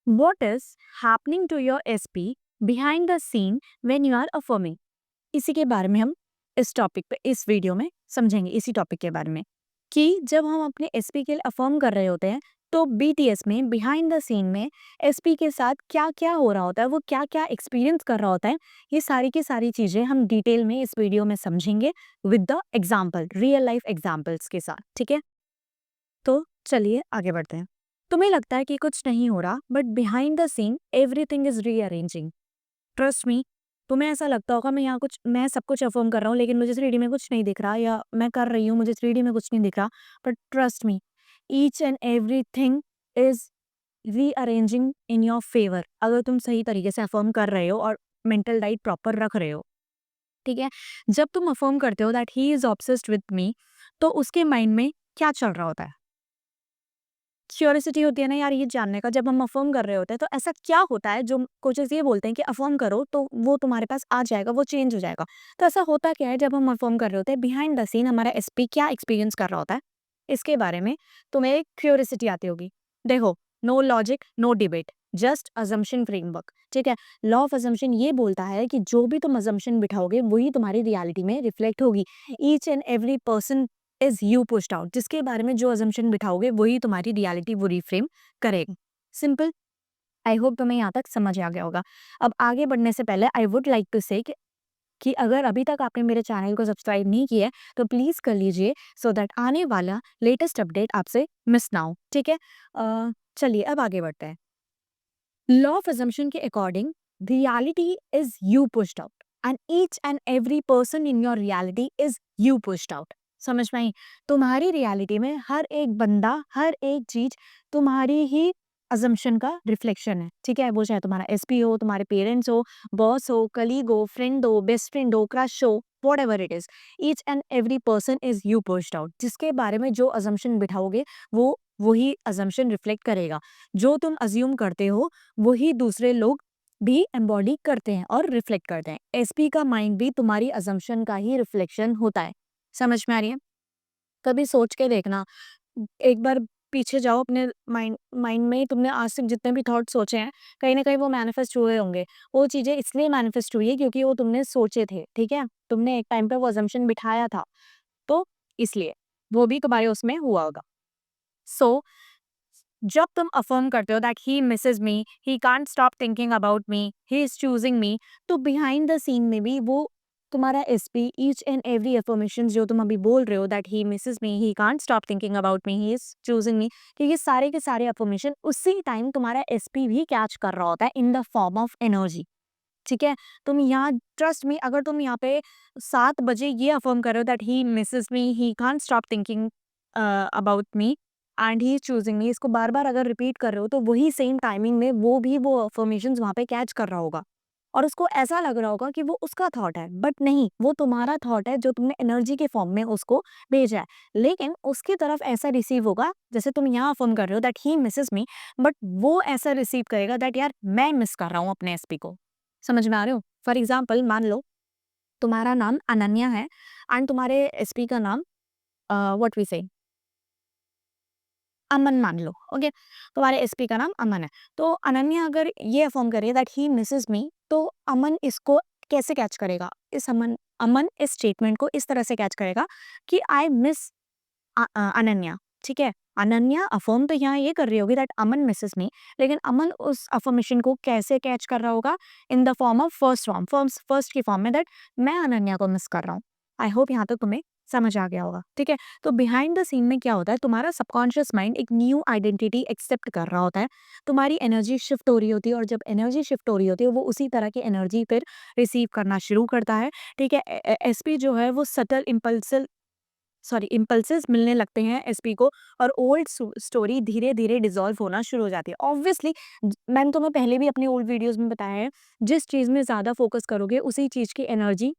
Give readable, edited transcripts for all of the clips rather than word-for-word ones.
What is happening to your SP behind the scene when you are affirming? इसी के बारे में हम इस टॉपिक पे इस वीडियो में समझेंगे, इसी टॉपिक के बारे में कि जब हम अपने एसपी के लिए अफर्म कर रहे होते हैं तो बीटीएस में बिहाइंड द सीन में एसपी के साथ क्या क्या हो रहा होता है, वो क्या क्या एक्सपीरियंस कर रहा होता है, ये सारी की सारी चीजें हम डिटेल में इस वीडियो में समझेंगे with the example, real life examples के साथ। ठीक है, तो चलिए आगे बढ़ते हैं। तुम्हें लगता है कि कुछ नहीं हो रहा, but behind the scene everything is rearranging. Trust me, तुम्हें ऐसा लगता होगा मैं सब कुछ अफर्म कर रहा हूँ लेकिन मुझे 3D में कुछ नहीं दिख रहा, या मैं कर रही हूँ मुझे 3D में कुछ नहीं दिख रहा। But trust me, each and everything is rearranging in your favour अगर तुम सही तरीके से अफर्म कर रहे हो और मेंटल डाइट प्रॉपर रख रहे हो। ठीक है, जब तुम अफर्म करते हो that he is obsessed with me, तो उसके माइंड में क्या चल रहा होता है? क्यूरियोसिटी होती है ना यार ये जानने का। जब हम अफर्म कर रहे होते हैं तो ऐसा क्या होता है जो कोचेस ये बोलते हैं कि अफर्म करो तो वो तुम्हारे पास आ जाएगा, वो चेंज हो जाएगा। तो ऐसा होता क्या है जब हम अफर्म कर रहे होते हैं, बिहाइंड द सीन हमारा एसपी क्या एक्सपीरियंस कर रहा होता है, इसके बारे में तुम्हें एक क्यूरियोसिटी आती होगी। देखो, no logic no debate, just assumption framework. ठीक है, लॉ ऑफ अजम्पशन ये बोलता है कि जो भी तुम अजम्पशन बिठाओगे वही तुम्हारी रियलिटी में रिफ्लेक्ट होगी। Each and every person is you pushed out, जिसके बारे में जो अजम्पशन बिठाओगे वही तुम्हारी रियलिटी वो रिफ्रेम करेगी। सिंपल। आई होप तुम्हें यहाँ तक समझ आ गया होगा। अब आगे बढ़ने से पहले आई वुड लाइक टू से कि अगर अभी तक आपने मेरे चैनल को सब्सक्राइब नहीं किया है तो प्लीज कर लीजिए, सो दैट आने वाला लेटेस्ट अपडेट आपसे मिस ना हो। ठीक है, चलिए अब आगे बढ़ते हैं। लॉ ऑफ assumption के according reality is you pushed out and each and every person in your reality is you pushed out. समझ में आई? तुम्हारी रियलिटी में हर एक बंदा, हर एक चीज तुम्हारी ही अजम्पशन का रिफ्लेक्शन है। ठीक है, वो चाहे तुम्हारा एसपी हो, तुम्हारे पेरेंट्स हो, बॉस हो, कलीग हो, फ्रेंड हो, बेस्ट फ्रेंड हो, क्रश हो, what ever it is, each and every person is you pushed out. जिसके बारे में जो अजम्पशन बिठाओगे वो वही अजम्पशन रिफ्लेक्ट करेगा। जो तुम अज्यूम करते हो वही दूसरे लोग भी एम्बॉडी करते हैं और रिफ्लेक्ट करते हैं। एसपी का माइंड भी तुम्हारी अजम्पशन का ही रिफ्लेक्शन होता है। समझ में आ रही है? कभी सोच के देखना, एक बार पीछे जाओ अपने माइंड माइंड में, तुमने आज तक जितने भी थॉट सोचे हैं कहीं ना कहीं वो मैनिफेस्ट हुए होंगे। वो चीजें इसलिए मैनिफेस्ट हुई है क्योंकि वो तुमने सोचे थे। ठीक है, तुमने एक टाइम पे वो अजम्पशन बिठाया था, तो इसलिए वो भी तुम्हारे उसमें हुआ होगा। सो जब तुम अफर्म करते हो that he misses me, he can't stop thinking about me, he is choosing me, तो बिहाइंड द सीन में भी वो तुम्हारा SP each and every affirmation जो तुम अभी बोल रहे हो that he misses me, he can't stop thinking about me, he is choosing me, कि ये सारे के सारे अफर्मेशन उसी टाइम तुम्हारा एसपी भी कैच कर रहा होता है in the form of energy. ठीक है, तुम यहाँ ट्रस्ट मी, अगर तुम यहाँ पे 7 बजे ये अफर्म कर रहे हो that he misses me, he can't stop thinking about me and he is choosing me, इसको बार बार अगर रिपीट कर रहे हो तो वही सेम टाइमिंग में वो भी वो अफर्मेशन वहां पे कैच कर रहा होगा और उसको ऐसा लग रहा होगा कि वो उसका थॉट है, बट नहीं, वो तुम्हारा थॉट है जो तुमने एनर्जी के फॉर्म में उसको भेजा है। लेकिन उसकी तरफ ऐसा रिसीव होगा, जैसे तुम यहाँ अफर्म कर रहे हो that he misses me, but वो ऐसा रिसीव करेगा दैट यार मैं मिस कर रहा हूँ अपने एसपी को। समझ में आ रहे हो? फॉर एग्जाम्पल मान लो तुम्हारा नाम अनन्या है एंड तुम्हारे एसपी का नाम व्हाट वी से अमन मान लो। ओके, तुम्हारे एसपी का नाम अमन है। तो अनन्या अगर ये अफर्म करे दैट ही मिसेस मी, तो अमन इसको कैसे कैच करेगा? इस अमन अमन इस स्टेटमेंट को इस तरह से कैच करेगा कि आई मिस अनन्या। ठीक है, अनन्या अफर्म तो यहाँ ये कर रही होगी दैट अमन मिसेस मी, लेकिन अमन उस अफर्मेशन को कैसे कैच कर रहा होगा? In the form of first first की फॉर्म में दैट मैं अनन्या को मिस कर रहा हूँ। आई होप यहाँ तक तुम्हें समझ आ गया होगा। ठीक है, तो बिहाइंड द सीन में क्या होता है, तुम्हारा सबकॉन्शियस माइंड एक न्यू आइडेंटिटी एक्सेप्ट कर रहा होता है, तुम्हारी एनर्जी शिफ्ट हो रही होती है, और जब एनर्जी शिफ्ट हो रही होती है वो उसी तरह की एनर्जी फिर रिसीव करना शुरू करता है। ठीक है, एसपी जो है वो सटल इम्पल्सेस मिलने लगते हैं एसपी को, और ओल्ड स्टोरी धीरे धीरे डिसॉल्व होना शुरू हो जाती है। ऑब्वियसली मैंने तुम्हें पहले भी अपने ओल्ड वीडियोस में बताया है, जिस चीज़ में ज़्यादा फोकस करोगे उसी चीज़ की एनर्जी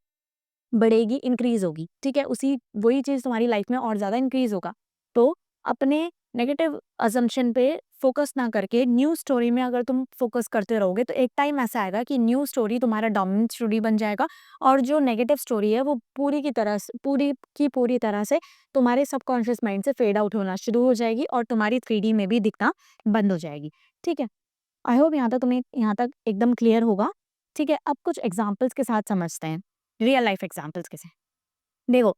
बढ़ेगी, इंक्रीज होगी। ठीक है, उसी वही चीज़ तुम्हारी लाइफ में और ज़्यादा इंक्रीज होगा। तो अपने नेगेटिव अजम्पशन पे फोकस ना करके न्यू स्टोरी में अगर तुम फोकस करते रहोगे तो एक टाइम ऐसा आएगा कि न्यू स्टोरी तुम्हारा डोमिनेंट स्टोरी बन जाएगा, और जो नेगेटिव स्टोरी है वो पूरी तरह से तुम्हारे सबकॉन्शियस माइंड से फेड आउट होना शुरू हो जाएगी और तुम्हारी 3D में भी दिखना बंद हो जाएगी। ठीक है, आई होप यहाँ तक एकदम क्लियर होगा। ठीक है, अब कुछ एग्जांपल्स के साथ समझते हैं, रियल लाइफ एग्जांपल्स के साथ। देखो,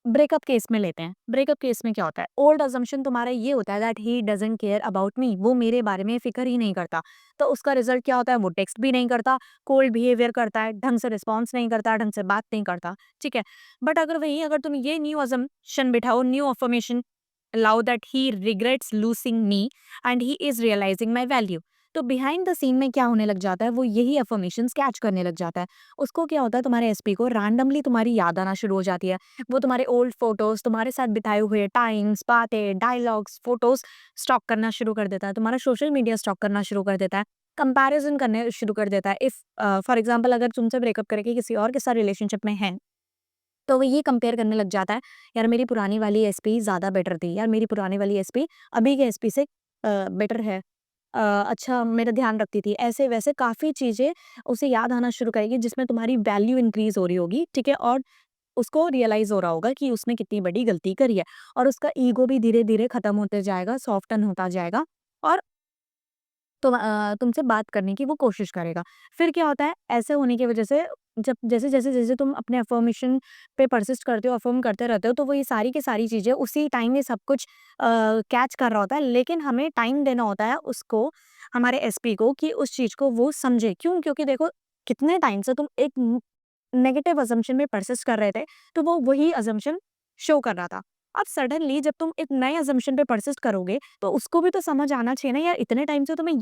ब्रेकअप केस में लेते हैं। ब्रेकअप केस में क्या होता है, ओल्ड अजम्पशन तुम्हारा ये होता है that he doesn't care about मी, वो मेरे बारे में फिक्र ही नहीं करता। तो उसका रिजल्ट क्या होता है, वो टेक्स्ट भी नहीं करता, कोल्ड बिहेवियर करता है, ढंग से रिस्पॉन्स नहीं करता, ढंग से बात नहीं करता। ठीक है, बट अगर तुम ये न्यू अजम्पशन बिठाओ, new affirmation allow that he regrets losing me and he is realizing my value, तो बिहाइंड द सीन में क्या होने लग जाता है, वो यही अफर्मेशंस कैच करने लग जाता है। उसको क्या होता है, तुम्हारे एसपी को रैंडमली तुम्हारी याद आना शुरू हो जाती है। वो तुम्हारे ओल्ड फोटोज, तुम्हारे साथ बिताए हुए टाइम्स, बातें, डायलॉग्स, फोटोज स्टॉक करना शुरू कर देता है, तुम्हारा सोशल मीडिया स्टॉक करना शुरू कर देता है, कंपैरिजन करने शुरू कर देता है। इफ फॉर एग्जाम्पल अगर तुमसे ब्रेकअप करके किसी और के साथ रिलेशनशिप में है, तो वो ये कंपेयर करने लग जाता है, यार मेरी पुरानी वाली एसपी ज़्यादा बेटर थी, यार मेरी पुरानी वाली एसपी अभी के एसपी से बेटर है। अच्छा मेरा ध्यान रखती थी, ऐसे-वैसे काफ़ी चीज़ें उसे याद आना शुरू करेगी जिसमें तुम्हारी वैल्यू इंक्रीज़ हो रही होगी, ठीक है? और उसको रियलाइज़ हो रहा होगा कि उसने कितनी बड़ी गलती करी है और उसका ईगो भी धीरे-धीरे खत्म होते जाएगा, सॉफ्टन होता जाएगा और तुमसे बात करने की वो कोशिश करेगा। फिर क्या होता है, ऐसे होने की वजह से जब जैसे तुम अपने अफ़र्मेशन पे परसिस्ट करते हो, अफ़र्म करते रहते हो, तो वो ये सारी की सारी चीज़ें उसी टाइम ये सब कुछ कैच कर रहा होता है। लेकिन हमें टाइम देना होता है उसको, हमारे एसपी को, कि उस चीज़ को वो समझे। क्यों? क्योंकि देखो, कितने टाइम से तुम एक नेगेटिव असम्पशन में परसिस्ट कर रहे थे, तो वो वही असम्पशन शो कर रहा था। अब सडनली जब तुम एक नए असम्पशन पे परसिस्ट करोगे, तो उसको भी तो समझ आना चाहिए ना, यार इतने टाइम से तो मैं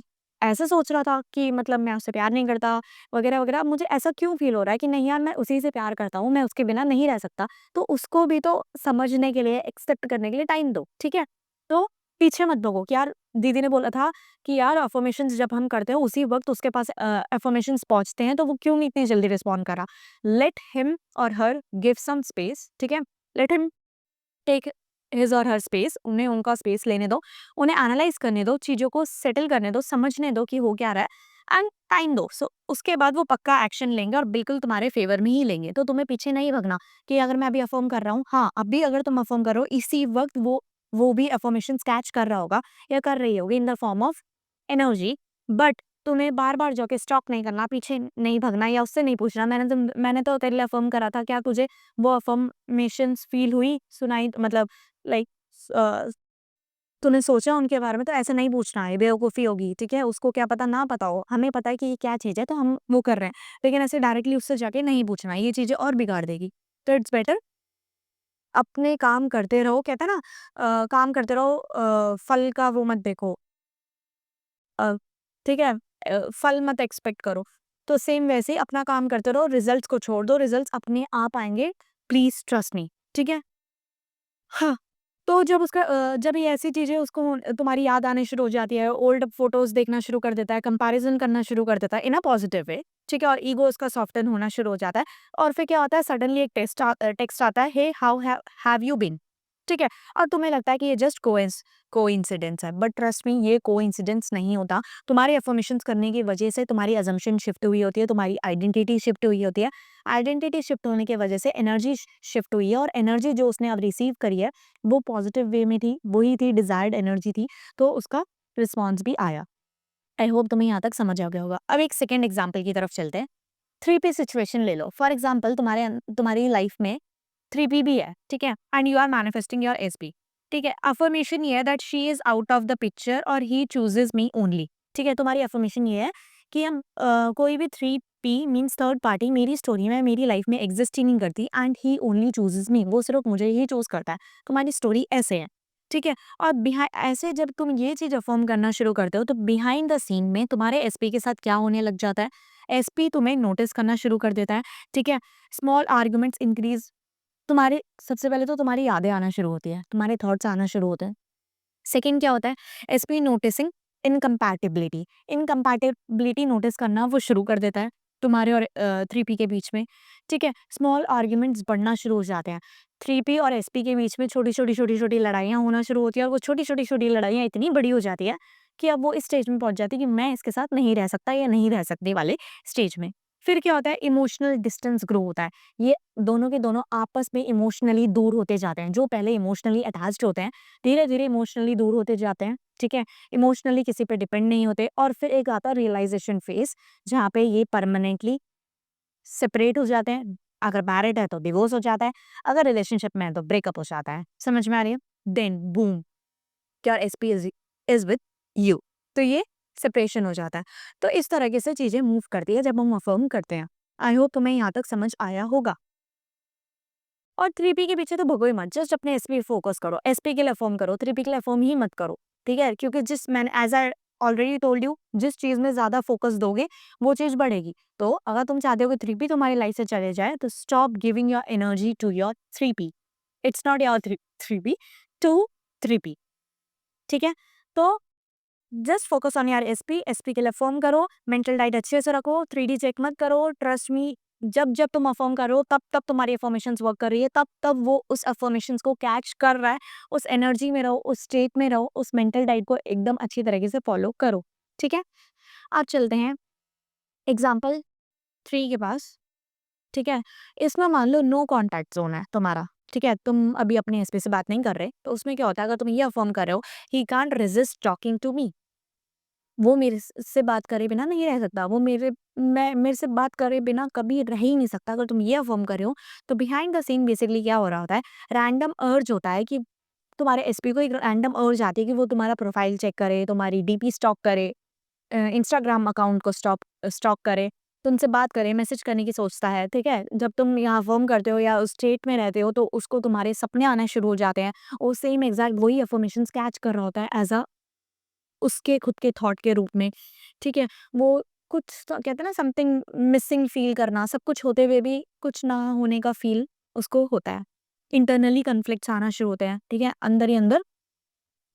ऐसे सोच रहा था कि मतलब मैं उससे प्यार नहीं करता वगैरह-वगैरह, अब मुझे ऐसा क्यों फ़ील हो रहा है कि नहीं यार मैं उसी से प्यार करता हूँ, मैं उसके बिना नहीं रह सकता। तो उसको भी तो समझने के लिए, एक्सेप्ट करने के लिए टाइम दो, ठीक है? तो पीछे मत भगो कि यार दीदी ने बोला था कि यार अफ़र्मेशंस जब हम करते हैं उसी वक़्त उसके पास अफ़र्मेशंस पहुँचते हैं, तो वो क्यों नहीं इतनी जल्दी रिस्पॉन्ड करा? लेट हिम और हर गिव सम स्पेस, ठीक है? लेट हिम टेक हिज और हर स्पेस, उन्हें उनका स्पेस लेने दो, उन्हें एनालाइज करने दो, चीज़ों को सेटल करने दो, समझने दो कि हो क्या रहा है एंड टाइम दो। सो उसके बाद वो पक्का एक्शन लेंगे और बिल्कुल तुम्हारे फेवर में ही लेंगे। तो तुम्हें पीछे नहीं भगना कि अगर मैं अभी अफर्म कर रहा हूँ, हाँ, अभी अगर तुम अफर्म कर रहे हो, इसी वक़्त वो भी अफर्मेशंस कैच कर रहा होगा या कर रही होगी in the form of energy, but तुम्हें बार-बार जाके स्टॉप नहीं करना, पीछे नहीं भगना या उससे नहीं पूछना, मैंने तो तेरे लिए अफ़र्म करा था, क्या तुझे वो अफ़र्मेशंस फ़ील हुई, सुनाई, मतलब लाइक अ, तूने सोचा उनके बारे में? तो ऐसे नहीं पूछना है, बेवकूफ़ी होगी, ठीक है? उसको क्या पता ना पता हो, हमें पता है कि ये क्या चीज़ है तो हम वो कर रहे हैं, लेकिन ऐसे डायरेक्टली उससे जाके नहीं पूछना, ये चीज़ें और बिगाड़ देगी। तो इट्स बेटर अपने काम करते रहो, कहते हैं ना काम करते रहो, फल का वो मत देखो, अ, ठीक है? फल मत एक्सपेक्ट करो। तो सेम वैसे ही अपना काम करते रहो, रिज़ल्ट्स को छोड़ दो, रिज़ल्ट्स अपने आप आएँगे, प्लीज़ ट्रस्ट मी, ठीक है? हाँ, तो जब ये ऐसी चीज़ें उसको तुम्हारी याद आनी शुरू हो जाती है, ओल्ड फ़ोटोज़ देखना शुरू कर देता है, कंपैरिज़न करना शुरू कर देता है इन अ पॉज़िटिव वे, ठीक है? और ईगो उसका सॉफ्टन होना शुरू हो जाता है और फिर क्या होता है, सडनली एक टेक्स्ट आता है, hey how have you been? ठीक है? और तुम्हें लगता है कि ये जस्ट कोइंसिडेंस है, बट ट्रस्ट मी, ये कोइंसिडेंस नहीं होता। तुम्हारे अफ़र्मेशंस करने की वजह से तुम्हारी असम्पशन शिफ्ट हुई होती है, तुम्हारी आइडेंटिटी शिफ्ट हुई होती है। आइडेंटिटी शिफ्ट होने की वजह से एनर्जी शिफ्ट हुई है और एनर्जी जो उसने अब रिसीव करी है, वो पॉजिटिव वे में थी, वही थी, डिज़ायर्ड एनर्जी थी, तो उसका रिस्पॉन्स भी आया। आई होप तुम्हें यहाँ तक समझ आ गया होगा। अब एक सेकंड एग्जांपल की तरफ चलते हैं। 3P सिचुएशन ले लो। फॉर एग्जांपल तुम्हारी लाइफ में 3P भी है, ठीक है? And you are manifesting your SP, ठीक है? अफर्मेशन ये है that she is out of the picture और ही चूज़ेज़ मी ओनली, ठीक है? तुम्हारी अफर्मेशन ये है कि कोई भी 3P मीन्स थर्ड पार्टी मेरी स्टोरी में, मेरी लाइफ में एग्ज़िस्ट ही नहीं करती एंड ही ओनली चूज़ेज़ मी, वो सिर्फ़ मुझे ही चूज़ करता है। तुम्हारी स्टोरी ऐसे है, ठीक है? और ऐसे जब तुम ये चीज़ अफ़र्म करना शुरू करते हो, तो बिहाइंड द सीन में तुम्हारे एसपी के साथ क्या होने लग जाता है? एसपी तुम्हें नोटिस करना शुरू कर देता है, ठीक है? स्मॉल आर्गुमेंट्स इंक्रीज़, तुम्हारे सबसे पहले तो तुम्हारी यादें आना शुरू होती है, तुम्हारे थॉट्स आना शुरू होते हैं। सेकंड क्या होता है, SP noticing incompatibility, incompatibility notice करना वो शुरू कर देता है तुम्हारे और 3P के बीच में, ठीक है? स्मॉल आर्ग्यूमेंट्स बढ़ना शुरू हो जाते हैं। 3P और एसपी के बीच में छोटी-छोटी लड़ाइयाँ होना शुरू होती है और वो छोटी-छोटी लड़ाइयाँ इतनी बड़ी हो जाती है कि अब वो इस स्टेज में पहुँच जाती है कि मैं इसके साथ नहीं रह सकता या नहीं रह सकती वाले स्टेज में। फिर क्या होता है, इमोशनल डिस्टेंस ग्रो होता है। ये दोनों के दोनों आपस में इमोशनली दूर होते जाते हैं। जो पहले इमोशनली अटैच्ड होते हैं, धीरे-धीरे इमोशनली दूर होते जाते हैं, ठीक है? इमोशनली किसी पे डिपेंड नहीं होते और फिर एक आता है रियलाइज़ेशन फेज़, जहाँ पे ये परमानेंटली सेपरेट हो जाते हैं। अगर मैरिड है तो डिवोर्स हो जाता है, अगर रिलेशनशिप में है तो ब्रेकअप हो जाता है। समझ में आ रही है? Then boom, your SP is with you. तो ये सेपरेशन हो जाता है। तो इस तरीके से चीज़ें मूव करती है जब हम अफ़र्म करते हैं। आई होप तुम्हें यहाँ तक समझ आया होगा। और 3P के पीछे तो भगो ही मत, जस्ट अपने एसपी पे फोकस करो। एसपी के लिए अफ़र्म करो, 3P के लिए अफ़र्म ही मत करो, ठीक है? क्योंकि जिस मैंने as I already told you, जिस चीज़ में ज़्यादा फोकस दोगे, वो चीज़ बढ़ेगी। तो अगर तुम चाहते हो कि 3P तुम्हारी लाइफ से चले जाए, तो stop giving your energy to your 3P। It's not your 3P, to 3P, ठीक है? तो just focus on your SP, SP के लिए अफ़र्म करो, मेंटल डाइट अच्छे से रखो, 3D चेक मत करो, ट्रस्ट मी। जब तुम अफ़र्म कर रहे हो, तब तुम्हारी अफ़र्मेशंस वर्क कर रही है, तब वो उस अफ़र्मेशंस को कैच कर रहा है। उस एनर्जी में रहो, उस स्टेट में रहो, उस मेंटल डाइट को एकदम अच्छी तरीके से फॉलो करो, ठीक है? अब चलते हैं एग्ज़ाम्पल 3 के पास, ठीक है? इसमें मान लो नो कॉन्टैक्ट ज़ोन है तुम्हारा, ठीक है? तुम अभी अपने एसपी से बात नहीं कर रहे, तो उसमें क्या होता है, अगर तुम ये अफ़र्म कर रहे हो, he can't resist talking to me. वो मेरे से बात करे बिना नहीं रह सकता, वो मेरे से बात करे बिना कभी रह ही नहीं सकता। अगर तुम ये अफ़र्म कर रहे हो, तो बिहाइंड द सीन बेसिकली क्या हो रहा होता है, रैंडम अर्ज होता है कि तुम्हारे एसपी को एक रैंडम अर्ज आती है कि वो तुम्हारा प्रोफाइल चेक करे, तुम्हारी डीपी स्टॉक करे, इंस्टाग्राम अकाउंट को स्टॉक करे, तुमसे बात करे, मैसेज करने की सोचता है, ठीक है? जब तुम यहाँ अफ़र्म करते हो या उस स्टेट में रहते हो, तो उसको तुम्हारे सपने आने शुरू हो जाते हैं। वो सेम एग्ज़ैक्ट वही अफ़र्मेशंस कैच कर रहा होता है एज़ अ उसके खुद के थॉट के रूप में, ठीक है? वो कुछ कहते हैं ना, समथिंग मिसिंग फ़ील करना, सब कुछ होते हुए भी कुछ ना होने का फ़ील उसको होता है। इंटरनली कॉन्फ्लिक्ट्स आना शुरू होते हैं, ठीक है? अंदर ही अंदर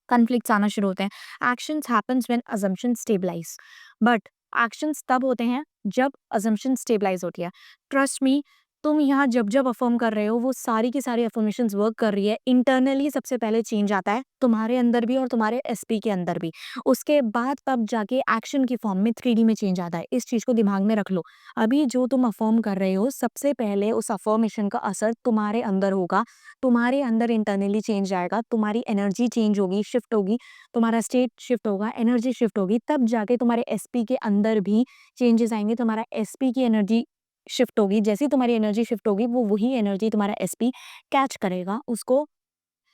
कॉन्फ्लिक्ट्स आना शुरू होते हैं। Actions happens when assumptions stabilise, but actions तब होते हैं जब असम्पशन स्टेबलाइज़ होती है। ट्रस्ट मी, तुम यहाँ जब अफ़र्म कर रहे हो, वो सारी की सारी अफ़र्मेशंस वर्क कर रही है। इंटरनली सबसे पहले चेंज आता है, तुम्हारे अंदर भी और तुम्हारे एसपी के अंदर भी। उसके बाद तब जाके एक्शन की फॉर्म में 3D में चेंज आता है। इस चीज़ को दिमाग में रख लो। अभी जो तुम अफ़र्म कर रहे हो, सबसे पहले उस अफ़र्मेशन का असर तुम्हारे अंदर होगा। तुम्हारे अंदर इंटरनली चेंज आएगा, तुम्हारी एनर्जी चेंज होगी, शिफ्ट होगी, तुम्हारा स्टेट शिफ्ट होगा, एनर्जी शिफ्ट होगी, तब जाके तुम्हारे एसपी के अंदर भी चेंजेस आएँगे, तुम्हारा एसपी की एनर्जी शिफ्ट होगी। जैसे ही तुम्हारी एनर्जी शिफ्ट होगी, वो वही एनर्जी तुम्हारा एसपी कैच करेगा, उसको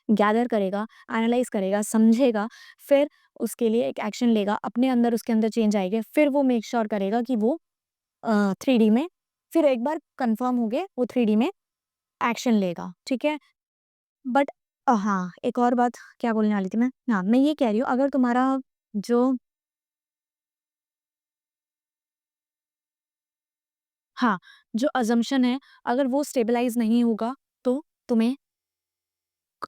गैदर करेगा, एनालाइज़ करेगा, समझेगा, फिर उसके लिए एक एक्शन लेगा, अपने अंदर उसके अंदर चेंज आएगा, फिर वो मेक श्योर करेगा कि वो 3D में फिर एक बार कन्फर्म हो गए, वो 3D में एक्शन लेगा, ठीक है? बट हाँ, एक और बात क्या बोलने वाली थी मैं? हाँ, मैं ये कह रही हूँ, अगर तुम्हारा जो हाँ, जो असम्पशन है, अगर वो स्टेबलाइज़ नहीं होगा, तो तुम्हें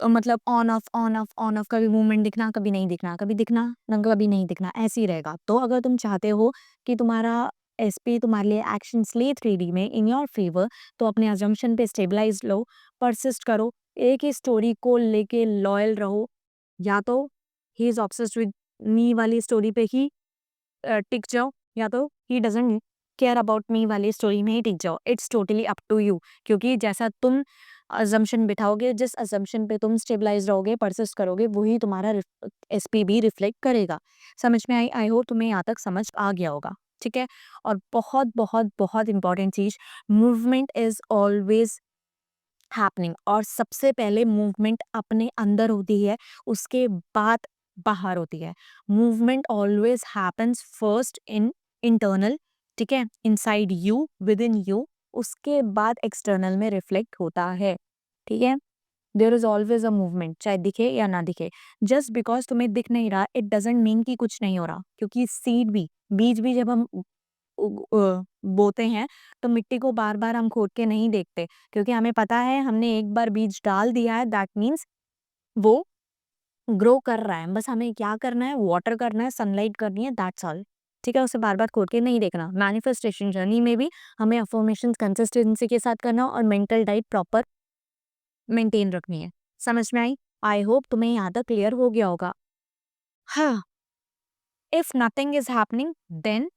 मतलब on off, on off, on off, कभी मूवमेंट दिखना, कभी नहीं दिखना, कभी दिखना, ना कभी नहीं दिखना, ऐसे ही रहेगा। तो अगर तुम चाहते हो कि तुम्हारा एसपी तुम्हारे लिए एक्शंस ले 3D में इन योर फेवर, तो अपने असम्पशन पे स्टेबलाइज़ लो, परसिस्ट करो, एक ही स्टोरी को लेके लॉयल रहो। या तो he is obsessed with me वाली स्टोरी पे ही टिक जाओ, या तो he doesn't care about me वाली स्टोरी में ही टिक जाओ। It's totally up to you, क्योंकि जैसा तुम असम्पशन बिठाओगे, जिस असम्पशन पे तुम स्टेबलाइज़ रहोगे, परसिस्ट करोगे, वही तुम्हारा एसपी भी रिफ्लेक्ट करेगा। समझ में आई? आई होप तुम्हें यहाँ तक समझ आ गया होगा, ठीक है? और बहुत, बहुत, बहुत important cheese, movement is always happening, और सबसे पहले मूवमेंट अपने अंदर होती है, उसके बाद बाहर होती है। Movement always happens first in internal, ठीक है, inside you, within you, उसके बाद एक्सटर्नल में रिफ्लेक्ट होता है, ठीक है? There is always a movement, चाहे दिखे या ना दिखे। जस्ट बिकॉज तुम्हें दिख नहीं रहा, इट डजेंट मीन कि कुछ नहीं हो रहा, क्योंकि सीड भी, बीज भी जब हम बोते हैं, तो मिट्टी को बार-बार हम खोद के नहीं देखते, क्योंकि हमें पता है हमने एक बार बीज डाल दिया है, दैट मीन्स वो ग्रो कर रहा है। बस हमें क्या करना है, वाटर करना है, सनलाइट करनी है, दैट्स ऑल। ठीक है? उसे बार-बार खोद के नहीं देखना। मैनिफेस्टेशन जर्नी में भी हमें अफ़र्मेशंस कंसिस्टेंसी के साथ करना और मेंटल डाइट प्रॉपर मेंटेन रखनी है। समझ में आई? आई होप तुम्हें यहाँ तक क्लियर हो गया होगा। हाँ, if nothing is happening then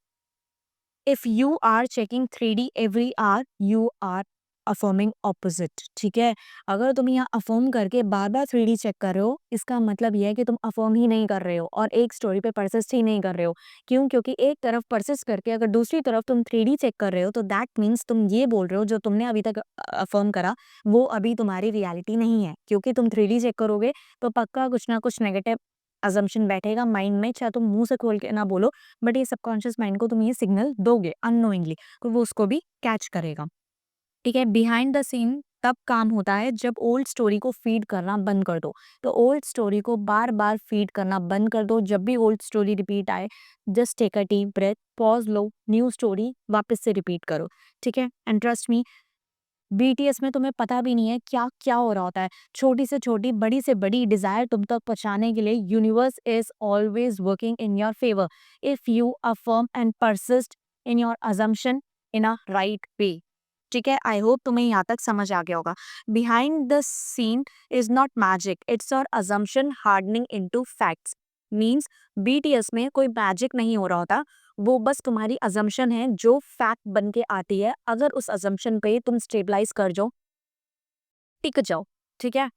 if you are checking 3D every hour, you are affirming opposite. ठीक है, अगर तुम यहाँ अफर्म करके बार बार 3D चेक कर रहे हो, इसका मतलब यह है कि तुम अफर्म ही नहीं कर रहे हो और एक स्टोरी पे परसिस्ट ही नहीं कर रहे हो। क्यों? क्योंकि एक तरफ परसिस्ट करके अगर दूसरी तरफ तुम 3D चेक कर रहे हो, तो दैट मीन्स तुम ये बोल रहे हो जो तुमने अभी तक अफर्म करा वो अभी तुम्हारी रियलिटी नहीं है। क्योंकि तुम 3D चेक करोगे तो पक्का कुछ ना कुछ नेगेटिव अजम्पशन बैठेगा माइंड में, चाहे तुम मुंह से खोल के ना बोलो, बट ये सबकॉन्शियस माइंड को तुम ये सिग्नल दोगे अननोइंगली, तो वो उसको भी कैच करेगा। ठीक है, बिहाइंड द सीन तब काम होता है जब ओल्ड स्टोरी को फीड करना बंद कर दो। तो ओल्ड स्टोरी को बार बार फीड करना बंद कर दो। जब भी ओल्ड स्टोरी रिपीट आए, just take a deep breath, pause लो, न्यू स्टोरी वापस से रिपीट करो। ठीक है, एंड ट्रस्ट मी, बीटीएस में तुम्हें पता भी नहीं है क्या क्या हो रहा होता है। छोटी से छोटी, बड़ी से बड़ी डिजायर तुम तक पहुंचाने के लिए universe is always working in your favour if you affirm and persist in your assumption in a right way. ठीक है, आई होप तुम्हें यहाँ तक समझ आ गया होगा। Behind the scene is not magic, it's your assumption hardening into facts. Means BTS में कोई मैजिक नहीं हो रहा होता, वो बस तुम्हारी अजम्पशन है जो फैक्ट बन के आती है। अगर उस अजम्पशन पे तुम स्टेबलाइज कर जाओ, टिक जाओ। ठीक है,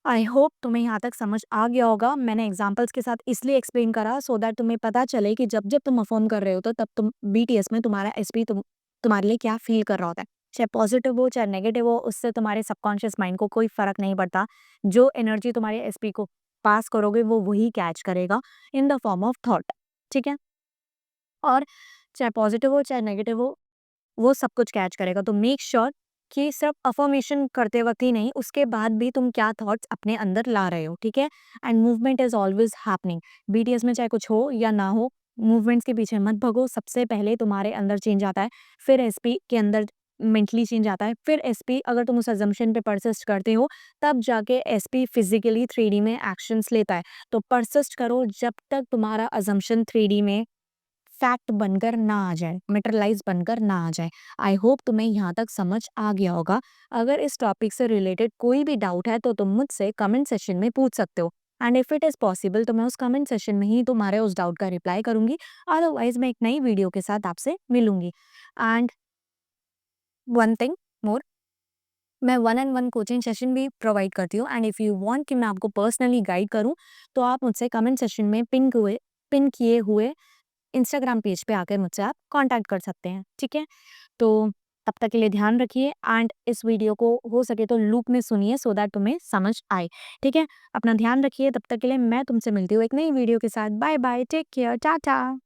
आई होप तुम्हें यहाँ तक समझ आ गया होगा। मैंने एग्जांपल्स के साथ इसलिए एक्सप्लेन करा सो दैट तुम्हें पता चले कि जब जब तुम अफर्म कर रहे हो तो तब तुम बीटीएस में तुम्हारा एसपी तुम्हारे लिए क्या फील कर रहा होता है। चाहे पॉजिटिव हो चाहे नेगेटिव हो, उससे तुम्हारे सबकॉन्शियस माइंड को कोई फर्क नहीं पड़ता। जो एनर्जी तुम्हारे एसपी को पास करोगे वो वही कैच करेगा in the form of thought. ठीक है, और चाहे पॉजिटिव हो चाहे नेगेटिव हो, वो सब कुछ कैच करेगा। तो मेक श्योर कि सिर्फ अफर्मेशन करते वक्त ही नहीं, उसके बाद भी तुम क्या थॉट्स अपने अंदर ला रहे हो। ठीक है, and movement is always happening. BTS में चाहे कुछ हो या ना हो, मूवमेंट्स के पीछे मत भगो। सबसे पहले तुम्हारे अंदर चेंज आता है, फिर एसपी के अंदर मेंटली चेंज आता है, फिर एसपी अगर तुम उस अजम्पशन पे परसिस्ट करते हो तब जाके एसपी फिजिकली 3D में एक्शंस लेता है। तो परसिस्ट करो जब तक तुम्हारा अजम्पशन 3D में फैक्ट बनकर ना आ जाए, मटेरियलाइज बनकर ना आ जाए। आई होप तुम्हें यहाँ तक समझ आ गया होगा। अगर इस टॉपिक से रिलेटेड कोई भी डाउट है तो तुम मुझसे कमेंट सेशन में पूछ सकते हो, and if it is possible तो मैं उस कमेंट सेशन में ही तुम्हारे उस डाउट का रिप्लाई करूंगी। अदरवाइज मैं एक नई वीडियो के साथ आपसे मिलूंगी। एंड वन थिंग मोर, मैं 1-on-1 कोचिंग सेशन भी प्रोवाइड करती हूँ, एंड इफ़ यू वांट कि मैं आपको पर्सनली गाइड करूँ तो आप मुझसे कमेंट सेशन में पिन किए हुए इंस्टाग्राम पेज पे आकर मुझसे आप कांटेक्ट कर सकते हैं। ठीक है, तो तब तक के लिए ध्यान रखिए एंड इस वीडियो को हो सके तो लूप में सुनिए सो दैट तुम्हें समझ आए। ठीक है, अपना ध्यान रखिए। तब तक के लिए मैं तुमसे मिलती हूँ एक नई वीडियो के साथ। Bye bye, take care, Tata.